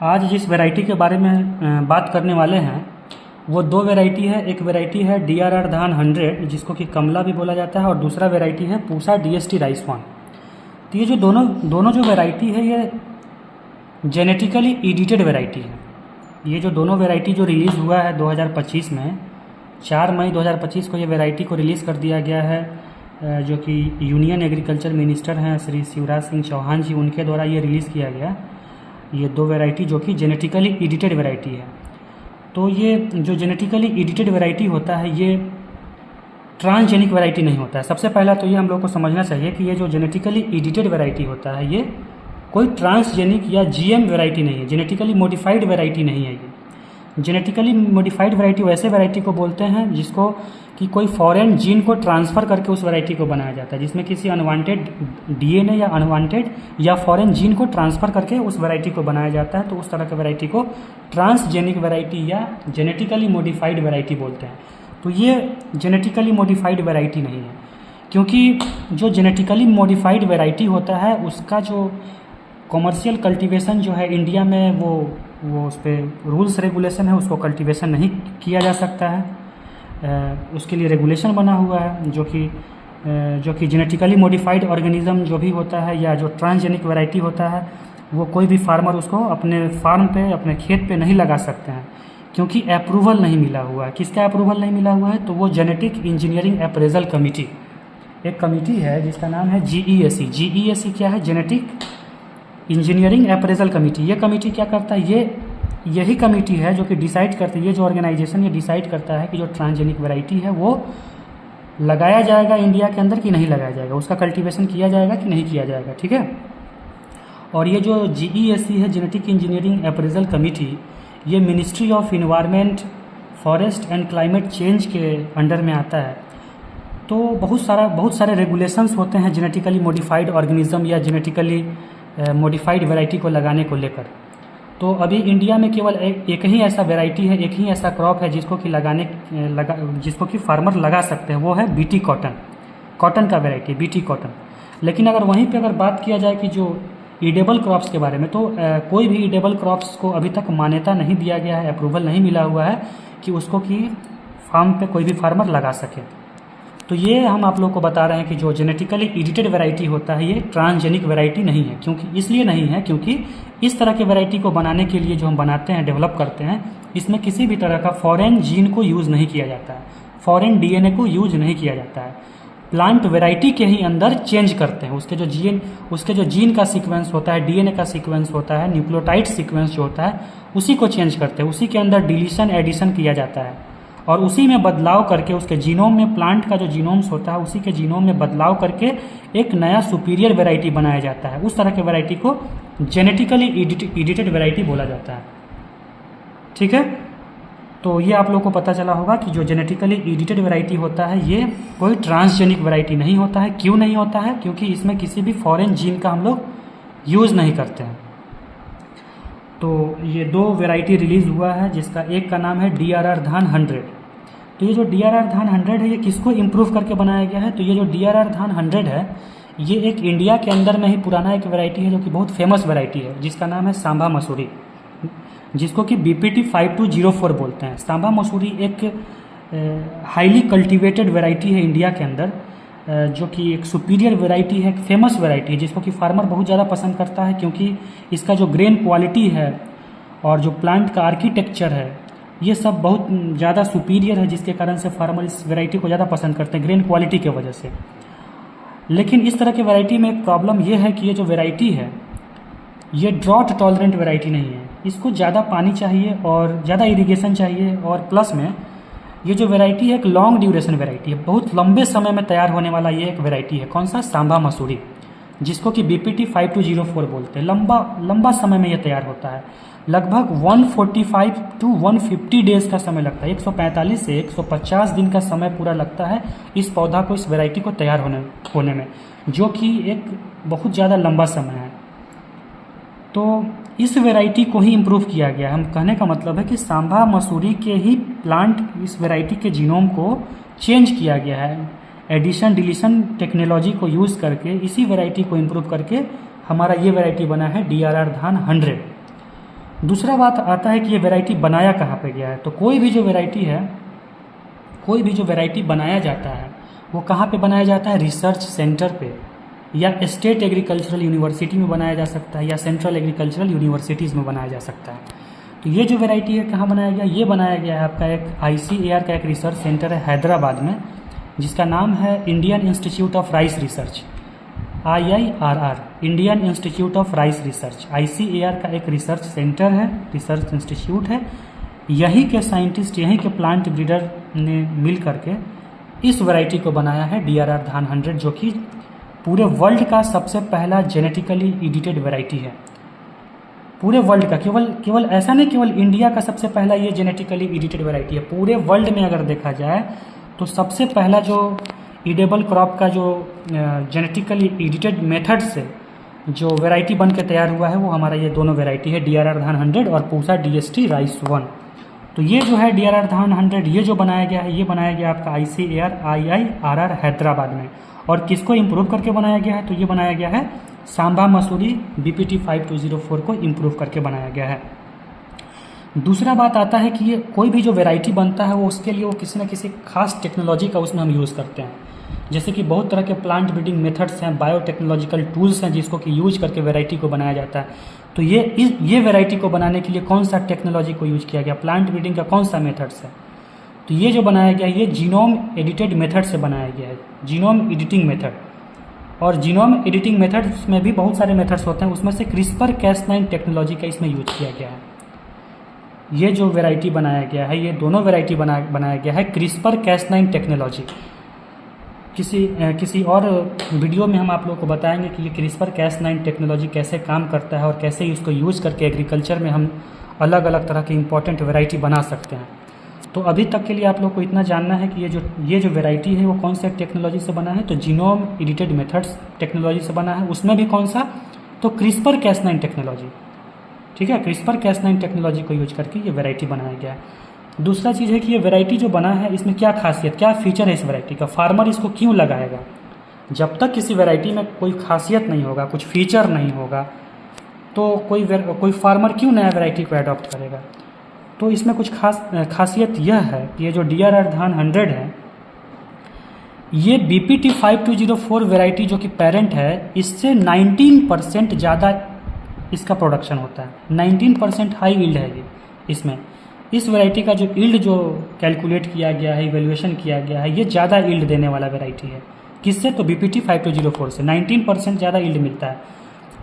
आज जिस वैरायटी के बारे में बात करने वाले हैं वो दो वैरायटी है। एक वैरायटी है DRR धान 100 जिसको कि कमला भी बोला जाता है, और दूसरा वैरायटी है पूसा DST राइस 1। तो ये जो दोनों जो वैरायटी है ये जेनेटिकली एडिटेड वैरायटी है। ये जो दोनों वैरायटी जो रिलीज़ हुआ है 2025 में 4 मई 2025 को ये वैरायटी को रिलीज़ कर दिया गया है, जो कि यूनियन एग्रीकल्चर मिनिस्टर हैं श्री शिवराज सिंह चौहान जी, उनके द्वारा ये रिलीज़ किया गया। ये दो वैरायटी जो कि जेनेटिकली एडिटेड वैरायटी है। तो ये जो जेनेटिकली एडिटेड वैरायटी होता है ये ट्रांसजेनिक वैरायटी नहीं होता है। सबसे पहला तो ये हम लोग को समझना चाहिए कि ये जो जेनेटिकली एडिटेड वैरायटी होता है ये कोई ट्रांसजेनिक या GM वैरायटी नहीं है, जेनेटिकली मॉडिफाइड वैरायटी नहीं है। ये जेनेटिकली मॉडिफाइड वैरायटी वैसे वैरायटी को बोलते हैं जिसको कि कोई फॉरेन जीन को ट्रांसफ़र करके उस वैरायटी को बनाया जाता है, जिसमें किसी अनवांटेड DNA या अनवांटेड या फॉरेन जीन को ट्रांसफ़र करके उस वैरायटी को बनाया जाता है। तो उस तरह के वैरायटी को ट्रांसजेनिक वैरायटी या जेनेटिकली मॉडिफाइड वैरायटी बोलते हैं। तो ये जेनेटिकली मॉडिफाइड वैरायटी नहीं है, क्योंकि जो जेनेटिकली मॉडिफाइड वैरायटी होता है उसका जो कॉमर्शियल कल्टीवेशन जो है इंडिया में वो उस पर रूल्स रेगुलेशन है, उसको कल्टीवेशन नहीं किया जा सकता है। उसके लिए रेगुलेशन बना हुआ है जो कि जेनेटिकली मॉडिफाइड ऑर्गेनिज्म जो भी होता है या जो ट्रांसजेनिक वैरायटी होता है वो कोई भी फार्मर उसको अपने फार्म पे अपने खेत पे नहीं लगा सकते हैं, क्योंकि अप्रूवल नहीं मिला हुआ है। किसका अप्रूवल नहीं मिला हुआ है? तो वो जेनेटिक इंजीनियरिंग अप्रेजल कमेटी, एक कमेटी है जिसका नाम है GEAC। GEAC क्या है? Genetic engineering appraisal committee. ये कमेटी क्या करता है? यही कमेटी है जो कि डिसाइड करती है, ये जो ऑर्गेनाइजेशन ये डिसाइड करता है कि जो ट्रांसजेनिक वैरायटी है वो लगाया जाएगा इंडिया के अंदर कि नहीं लगाया जाएगा, उसका कल्टीवेशन किया जाएगा कि नहीं किया जाएगा। ठीक है। और ये जो GEAC है, जेनेटिक इंजीनियरिंग अप्रेजल कमेटी, ये ministry of environment, forest and climate change के अंडर में आता है। तो बहुत सारे रेगुलेशंस होते हैं जेनेटिकली मॉडिफाइड ऑर्गेनिज्म या जेनेटिकली मॉडिफाइड वैरायटी को लगाने को लेकर। तो अभी इंडिया में केवल एक ही ऐसा वैरायटी है, एक ही ऐसा क्रॉप है जिसको कि फार्मर लगा सकते हैं, वो है BT कॉटन का वैरायटी BT कॉटन। लेकिन अगर वहीं पे अगर बात किया जाए कि जो ईडेबल क्रॉप्स के बारे में, तो कोई भी ईडेबल क्रॉप्स को अभी तक मान्यता नहीं दिया गया है, अप्रूवल नहीं मिला हुआ है कि उसको कि फार्म पे कोई भी फार्मर लगा सके। तो ये हम आप लोग को बता रहे हैं कि जो जेनेटिकली एडिटेड वैरायटी होता है ये ट्रांसजेनिक वैरायटी नहीं है। क्योंकि इसलिए नहीं है क्योंकि इस तरह के वैरायटी को बनाने के लिए जो हम बनाते हैं, डेवलप करते हैं, इसमें किसी भी तरह का फॉरेन जीन को यूज़ नहीं किया जाता है, फॉरेन DNA को यूज नहीं किया जाता है। प्लांट वैरायटी के ही अंदर चेंज करते हैं, उसके जो जीन का सीक्वेंस होता है, DNA का सीक्वेंस होता है, न्यूक्लियोटाइड सीक्वेंस जो होता है उसी को चेंज करते हैं, उसी के अंदर डिलीशन एडिशन किया जाता है और उसी में बदलाव करके उसके जीनोम में, प्लांट का जो जीनोम्स होता है उसी के जीनोम में बदलाव करके एक नया सुपीरियर वैरायटी बनाया जाता है। उस तरह के वैरायटी को जेनेटिकली एडिटेड वैरायटी बोला जाता है। ठीक है। तो ये आप लोग को पता चला होगा कि जो जेनेटिकली एडिटेड वैरायटी होता है ये कोई ट्रांसजेनिक वैरायटी नहीं होता है। क्यों नहीं होता है? क्योंकि इसमें किसी भी फॉरेन जीन का हम लोग यूज़ नहीं करते हैं। तो ये दो वैरायटी रिलीज़ हुआ है जिसका एक का नाम है DRR धान 100। तो ये जो DRR धान 100 है ये किसको इम्प्रूव करके बनाया गया है? तो ये जो DRR धान 100 है ये एक इंडिया के अंदर में ही पुराना एक वैरायटी है जो कि बहुत फेमस वैरायटी है, जिसका नाम है सांभा मसूरी, जिसको कि BPT 5204 बोलते हैं। सांभा मसूरी एक हाईली कल्टीवेटेड वैरायटी है इंडिया के अंदर, जो कि एक सुपीरियर वैरायटी है, एक फेमस वैरायटी है जिसको कि फार्मर बहुत ज़्यादा पसंद करता है, क्योंकि इसका जो ग्रेन क्वालिटी है और जो प्लांट का आर्किटेक्चर है ये सब बहुत ज़्यादा सुपीरियर है, जिसके कारण से फार्मर इस वैरायटी को ज़्यादा पसंद करते हैं ग्रेन क्वालिटी के वजह से। लेकिन इस तरह की वैरायटी में एक प्रॉब्लम ये है कि ये जो वैरायटी है ये ड्रॉट टॉलरेंट वैरायटी नहीं है, इसको ज़्यादा पानी चाहिए और ज़्यादा इरिगेशन चाहिए, और प्लस में ये जो वैरायटी है एक लॉन्ग ड्यूरेशन वैरायटी है, बहुत लंबे समय में तैयार होने वाला ये एक वैरायटी है। कौन सा? सांभा मसूरी, जिसको कि BPT 5204 बोलते हैं। लंबा समय में ये तैयार होता है, लगभग 145 to 150 डेज का समय लगता है, 145 से 150 दिन का समय पूरा लगता है इस पौधा को, इस वैरायटी को तैयार होने में, जो कि एक बहुत ज़्यादा लंबा समय है। तो इस वैरायटी को ही इम्प्रूव किया गया। हम कहने का मतलब है कि सांभा मसूरी के ही प्लांट इस वैरायटी के जीनोम को चेंज किया गया है, एडिशन डिलीशन टेक्नोलॉजी को यूज़ करके इसी वैरायटी को इम्प्रूव करके हमारा ये वैरायटी बना है DRR धान 100। दूसरा बात आता है कि ये वैरायटी बनाया कहाँ पे गया है। तो कोई भी जो वैरायटी बनाया जाता है वो कहाँ पे बनाया जाता है, रिसर्च सेंटर पे, या स्टेट एग्रीकल्चरल यूनिवर्सिटी में बनाया जा सकता है, या सेंट्रल एग्रीकल्चरल यूनिवर्सिटीज़ में बनाया जा सकता है। तो ये जो वैरायटी है कहाँ बनाया गया, ये बनाया गया है आपका एक ICAR का एक रिसर्च सेंटर है हैदराबाद में, जिसका नाम है Indian institute of rice research, IIRR, Indian institute of rice research. ICAR का एक रिसर्च सेंटर है, रिसर्च इंस्टीट्यूट है। यहीं के साइंटिस्ट, यहीं के प्लांट ब्रीडर ने मिल करके इस वैरायटी को बनाया है DRR धान 100, जो कि पूरे वर्ल्ड का सबसे पहला जेनेटिकली एडिटेड वैरायटी है। पूरे वर्ल्ड का, केवल ऐसा नहीं, केवल इंडिया का सबसे पहला ये जेनेटिकली एडिटेड वैरायटी है। पूरे वर्ल्ड में अगर देखा जाए तो सबसे पहला जो ईडेबल क्रॉप का जो जेनेटिकली एडिटेड मेथड से जो वैरायटी बन के तैयार हुआ है वो हमारा ये दोनों वैरायटी है, DRR धान 100 और पूसा DST राइस 1। तो ये जो है DRR धान 100, ये जो बनाया गया है, ये बनाया गया आपका ICAR IIRR हैदराबाद में। और किसको इम्प्रूव करके बनाया गया है, तो ये बनाया गया है सांबा मसूरी BPT 5204 को इम्प्रूव करके बनाया गया है। दूसरा बात आता है कि ये कोई भी जो वैरायटी बनता है वो उसके लिए वो किसी न किसी खास टेक्नोलॉजी का उसमें हम यूज़ करते हैं। जैसे कि बहुत तरह के प्लांट ब्रीडिंग मेथड्स हैं, बायोटेक्नोलॉजिकल टूल्स हैं जिसको कि यूज करके वैरायटी को बनाया जाता है। तो ये वैरायटी को बनाने के लिए कौन सा टेक्नोलॉजी को यूज किया गया, प्लांट ब्रीडिंग का कौन सा मेथड्स है, तो ये जो बनाया गया है ये जीनोम एडिटेड मेथड से बनाया गया है, जीनोम एडिटिंग मेथड। और जीनोम एडिटिंग मेथड्स में भी बहुत सारे मेथड्स होते हैं, उसमें से CRISPR-Cas9 टेक्नोलॉजी का इसमें यूज किया गया है। ये जो वैरायटी बनाया गया है, ये दोनों वैरायटी बनाया गया है CRISPR-Cas9 टेक्नोलॉजी। किसी और वीडियो में हम आप लोगों को बताएंगे कि ये CRISPR-Cas9 टेक्नोलॉजी कैसे काम करता है और कैसे इसको यूज़ करके एग्रीकल्चर में हम अलग अलग तरह की इंपॉर्टेंट वैरायटी बना सकते हैं। तो अभी तक के लिए आप लोग को इतना जानना है कि ये जो वैरायटी है वो कौन से टेक्नोलॉजी से बना है, तो जीनोम एडिटेड मेथड्स टेक्नोलॉजी से बना है। उसमें भी कौन सा, तो CRISPR-Cas9 टेक्नोलॉजी, ठीक है, CRISPR-Cas9 टेक्नोलॉजी को यूज करके ये वैरायटी बनाया गया है। दूसरा चीज़ है कि ये वैरायटी जो बना है इसमें क्या खासियत, क्या फीचर है इस वैरायटी का, फार्मर इसको क्यों लगाएगा। जब तक किसी वैरायटी में कोई खासियत नहीं होगा, कुछ फीचर नहीं होगा, तो कोई फार्मर क्यों नया वैरायटी को अडॉप्ट करेगा। तो इसमें कुछ खासियत यह है कि ये जो DRR धान 100 है, ये BPT 5204 वैरायटी जो कि पेरेंट है, इससे 19% ज़्यादा इसका प्रोडक्शन होता है। 19% हाई यील्ड है ये इसमें। इस वैरायटी का जो यील्ड जो कैलकुलेट किया गया है, इवेल्युएशन किया गया है, ये ज़्यादा यील्ड देने वाला वैरायटी है। किससे, तो BPT 5204 से 19% ज़्यादा यील्ड मिलता है।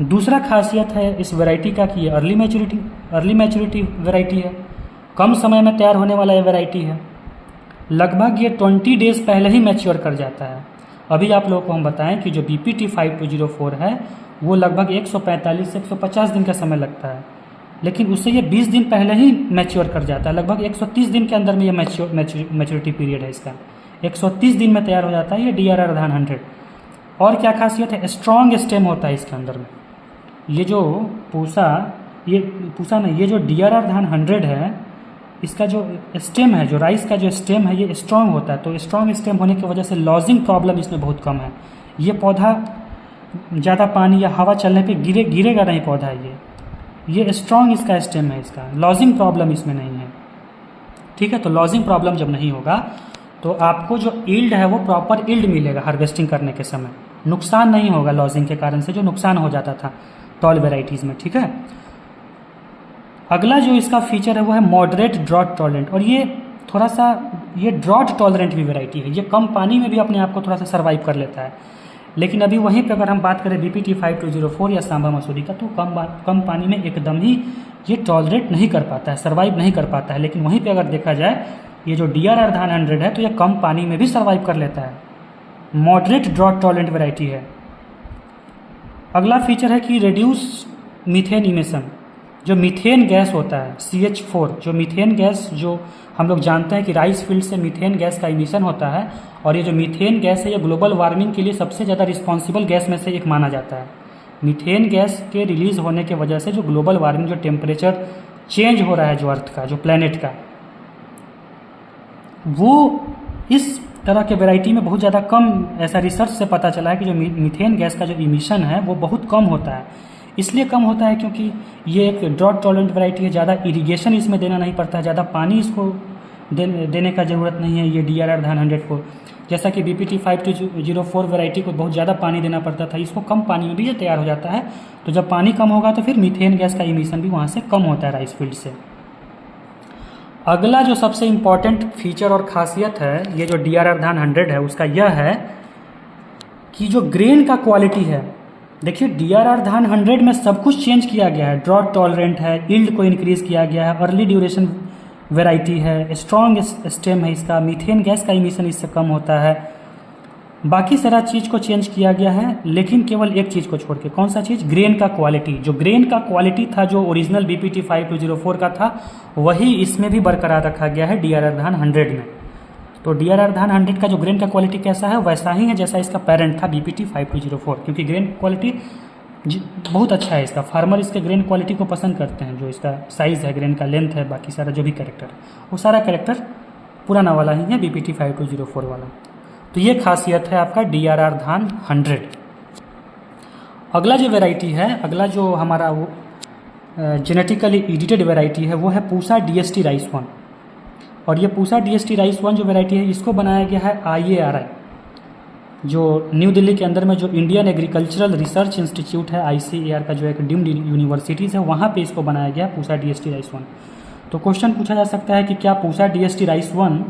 दूसरा खासियत है इस वैरायटी का कि ये अर्ली मैच्योरिटी वैरायटी है, कम समय में तैयार होने वाला ये वैरायटी है। लगभग ये 20 डेज पहले ही मैच्योर कर जाता है। अभी आप लोगों को हम बताएं कि जो BPT 5204 है वो लगभग 145 से 150 दिन का समय लगता है, लेकिन उससे ये 20 दिन पहले ही मैच्योर कर जाता है। लगभग 130 दिन के अंदर में ये मैच्योरिटी पीरियड है इसका, 130 दिन में तैयार हो जाता है ये DRR धान 100। और क्या खासियत है, स्ट्रॉन्ग स्टेम होता है इसके अंदर में। ये जो ये जो DRR धान 100 है, इसका जो स्टेम है, जो राइस का जो स्टेम है, ये स्ट्रॉन्ग होता है। तो स्ट्रॉन्ग स्टेम होने की वजह से लॉजिंग प्रॉब्लम इसमें बहुत कम है। ये पौधा ज़्यादा पानी या हवा चलने पे गिरेगा नहीं पौधा। ये स्ट्रॉन्ग इसका स्टेम है, इसका लॉजिंग प्रॉब्लम इसमें नहीं है, ठीक है। तो लॉजिंग प्रॉब्लम जब नहीं होगा तो आपको जो यील्ड है वो प्रॉपर यील्ड मिलेगा हार्वेस्टिंग करने के समय, नुकसान नहीं होगा लॉजिंग के कारण से जो नुकसान हो जाता था टॉल वेराइटीज़ में, ठीक है। अगला जो इसका फीचर है वो है मॉडरेट ड्रॉट टॉलरेंट। और ये थोड़ा सा ये ड्रॉट टॉलरेंट भी वैरायटी है। ये कम पानी में भी अपने आप को थोड़ा सा सर्वाइव कर लेता है। लेकिन अभी वहीं पे अगर हम बात करें BPT 5204 या सांबा मसूरी का, तो कम पानी में एकदम ही ये टॉलरेट नहीं कर पाता है, सर्वाइव नहीं कर पाता है। लेकिन वहीं पे अगर देखा जाए ये जो DRR धान 100 है तो ये कम पानी में भी सर्वाइव कर लेता है, मॉडरेट ड्रॉट टॉलरेंट वैरायटी है। अगला फीचर है कि रिड्यूस मीथेन इमिशन। जो मीथेन गैस होता है CH4, जो मीथेन गैस जो हम लोग जानते हैं कि राइस फील्ड से मीथेन गैस का इमिशन होता है, और ये जो मीथेन गैस है ये ग्लोबल वार्मिंग के लिए सबसे ज़्यादा रिस्पॉन्सिबल गैस में से एक माना जाता है। मीथेन गैस के रिलीज होने के वजह से जो ग्लोबल वार्मिंग, जो टेम्परेचर चेंज हो रहा है जो अर्थ का, जो प्लेनेट का, वो इस तरह के वैरायटी में बहुत ज़्यादा कम, ऐसा रिसर्च से पता चला है कि जो मीथेन गैस का जो इमिशन है वो बहुत कम होता है। इसलिए कम होता है क्योंकि ये एक ड्रॉट टॉलरेंट वैरायटी है, ज़्यादा इरिगेशन इसमें देना नहीं पड़ता है, ज़्यादा पानी इसको देने का ज़रूरत नहीं है ये DRR धान 100 को। जैसा कि BPT 5204 वैरायटी को बहुत ज़्यादा पानी देना पड़ता था, इसको कम पानी में भी ये तैयार हो जाता है। तो जब पानी कम होगा तो फिर मीथेन गैस का इमिशन भी वहाँ से कम होता है राइस फील्ड से। अगला जो सबसे इम्पॉर्टेंट फीचर और खासियत है ये जो DRR धान 100 है उसका यह है कि जो ग्रेन का क्वालिटी है, देखिए DRR धान 100 में सब कुछ चेंज किया गया है। ड्रॉट टॉलरेंट है, यील्ड को इंक्रीज किया गया है, अर्ली ड्यूरेशन वैरायटी है, स्ट्रॉन्ग स्टेम है इसका, मीथेन गैस का इमिशन इससे कम होता है, बाकी सारा चीज़ को चेंज किया गया है, लेकिन केवल एक चीज़ को छोड़ के। कौन सा चीज़? ग्रेन का क्वालिटी। जो ग्रेन का क्वालिटी था जो ओरिजिनल BPT 5204 का था वही इसमें भी बरकरार रखा गया है DRR धान 100 में। तो DRR धान 100 का जो ग्रेन का क्वालिटी कैसा है वैसा ही है जैसा इसका पेरेंट था BPT 5204, क्योंकि ग्रेन क्वालिटी बहुत अच्छा है इसका। फार्मर इसके ग्रेन क्वालिटी को पसंद करते हैं, जो इसका साइज़ है, ग्रेन का लेंथ है, बाकी सारा जो भी कैरेक्टर वो सारा कैरेक्टर पुराना वाला ही है BPT 5204 वाला। तो ये खासियत है आपका DRR धान 100। अगला जो वैरायटी है, अगला जो हमारा वो जेनेटिकली एडिटेड वैरायटी है वो है पूसा DST राइस 1। और ये पूसा DST राइस 1 जो वैरायटी है इसको बनाया गया है IARI, जो न्यू दिल्ली के अंदर में जो इंडियन एग्रीकल्चरल रिसर्च इंस्टीट्यूट है ICAR का, जो एक डीम्ड यूनिवर्सिटीज़ है, वहाँ पे इसको बनाया गया पूसा DST राइस 1। तो क्वेश्चन पूछा जा सकता है कि क्या पूसा DST राइस 1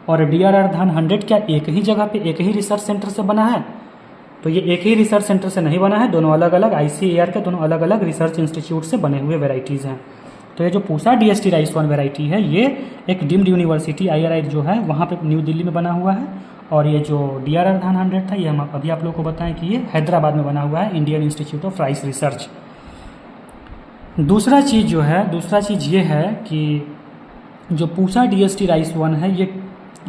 और DRR धान 100 क्या एक ही जगह पे एक ही रिसर्च सेंटर से बना है? तो ये एक ही रिसर्च सेंटर से नहीं बना है, दोनों अलग अलग ICAR के दोनों अलग अलग रिसर्च इंस्टीट्यूट से बने हुए वेराइटीज़ हैं। तो ये जो पूसा DST राइस 1 वेराइटी है ये एक डीम्ड यूनिवर्सिटी IRI जो है वहाँ पे न्यू दिल्ली में बना हुआ है। और ये जो DRR धान 100 था ये हम अभी आप लोगों को बताएं कि ये हैदराबाद में बना हुआ है, Indian institute of rice research. दूसरा चीज़ ये है कि जो पूसा DST राइस 1 है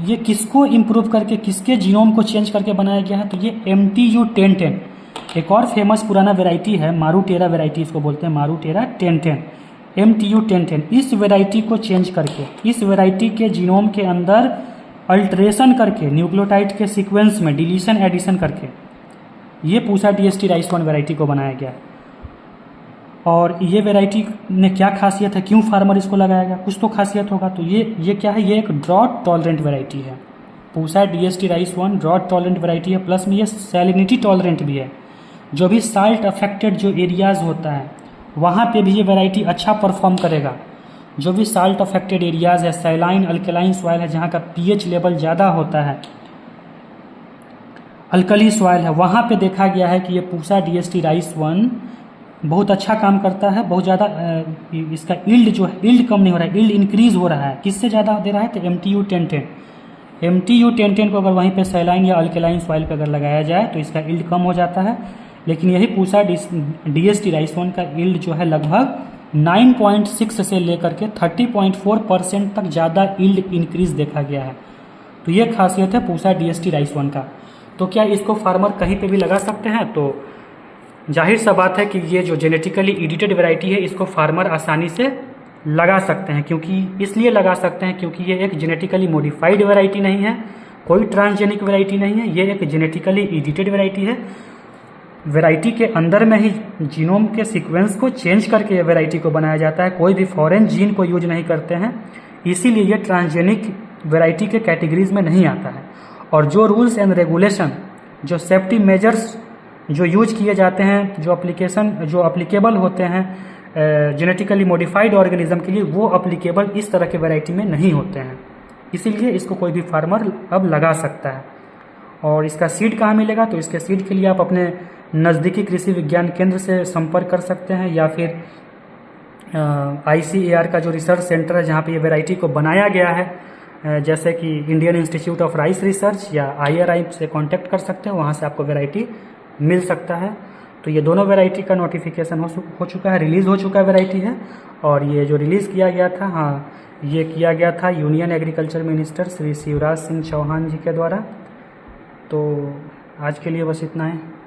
ये किसको इम्प्रूव करके, किसके जीनोम को चेंज करके बनाया गया है? तो ये MTU 1010 एक और फेमस पुराना वेराइटी है, मारूटेरा वेराइटी इसको बोलते हैं, मारूटेरा 1010, MTU 1010। इस वेराइटी को चेंज करके, इस वेराइटी के जीनोम के अंदर अल्ट्रेशन करके, न्यूक्लियोटाइड के सीक्वेंस में डिलीशन एडिशन करके ये पूसा DST राइस 1 वेराइटी को बनाया गया है। और ये वेराइटी में क्या खासियत है, क्यों फार्मर इसको लगाएगा? कुछ तो खासियत होगा। तो ये क्या है? ये एक ड्रॉट टॉलरेंट वेराइटी है। Pusa DST rice 1 drought tolerant variety है, प्लस में ये सैलिनिटी टॉलरेंट भी है। जो भी साल्ट अफेक्टेड जो एरियाज़ होता है वहाँ पे भी ये वेराइटी अच्छा परफॉर्म करेगा। जो भी साल्ट अफेक्टेड एरियाज़ है, सैलाइन अल्कलाइन सॉइल है, जहाँ का pH लेवल ज़्यादा होता है, अल्कली सॉइल है, वहाँ पे देखा गया है कि ये पूसा DST राइस 1 बहुत अच्छा काम करता है। बहुत ज़्यादा इसका यील्ड जो है, यील्ड कम नहीं हो रहा है, यील्ड इंक्रीज हो रहा है। किससे ज़्यादा दे रहा है? तो MTU 1010 को अगर वहीं पे सैलाइन या अल्कलाइन सॉइल पे अगर लगाया जाए तो इसका यील्ड कम हो जाता है। लेकिन यही पूसा DST राइस 1 का यील्ड जो है लगभग 9.6 से लेकर के 30.4% तक ज़्यादा यील्ड इंक्रीज देखा गया है। तो ये खासियत है पूसा DST राइस 1 का। तो क्या इसको फार्मर कहीं पे भी लगा सकते हैं? तो जाहिर सा बात है कि ये जो जेनेटिकली एडिटेड वैरायटी है इसको फार्मर आसानी से लगा सकते हैं। क्योंकि इसलिए लगा सकते हैं क्योंकि ये एक जेनेटिकली मॉडिफाइड वैरायटी नहीं है, कोई ट्रांसजेनिक वैरायटी नहीं है, ये एक जेनेटिकली एडिटेड वैरायटी है। वैरायटी के अंदर में ही जीनोम के सीक्वेंस को चेंज करके ये वैरायटी को बनाया जाता है, कोई भी फॉरेन जीन को यूज नहीं करते हैं, इसीलिए ये ट्रांसजेनिक वैरायटी के कैटेगरीज में नहीं आता है। और जो रूल्स एंड रेगुलेशन, जो सेफ्टी मेजर्स जो यूज किए जाते हैं, जो अप्लीकेबल होते हैं जेनेटिकली मॉडिफाइड ऑर्गेनिज्म के लिए, वो अप्लीकेबल इस तरह के वैरायटी में नहीं होते हैं। इसीलिए इसको कोई भी फार्मर अब लगा सकता है। और इसका सीड कहाँ मिलेगा? तो इसके सीड के लिए आप अपने नज़दीकी कृषि विज्ञान केंद्र से संपर्क कर सकते हैं, या फिर ICAR का जो रिसर्च सेंटर है जहाँ पे ये वैरायटी को बनाया गया है, जैसे कि Indian institute of rice research या IRI से कांटेक्ट कर सकते हैं, वहाँ से आपको वैरायटी मिल सकता है। तो ये दोनों वैरायटी का नोटिफिकेशन हो चुका है, रिलीज़ हो चुका है वैरायटी है। और ये जो रिलीज़ किया गया था, हाँ, ये किया गया था union agriculture minister Shri Shivraj Singh Chouhan ji के द्वारा। तो आज के लिए बस इतना है।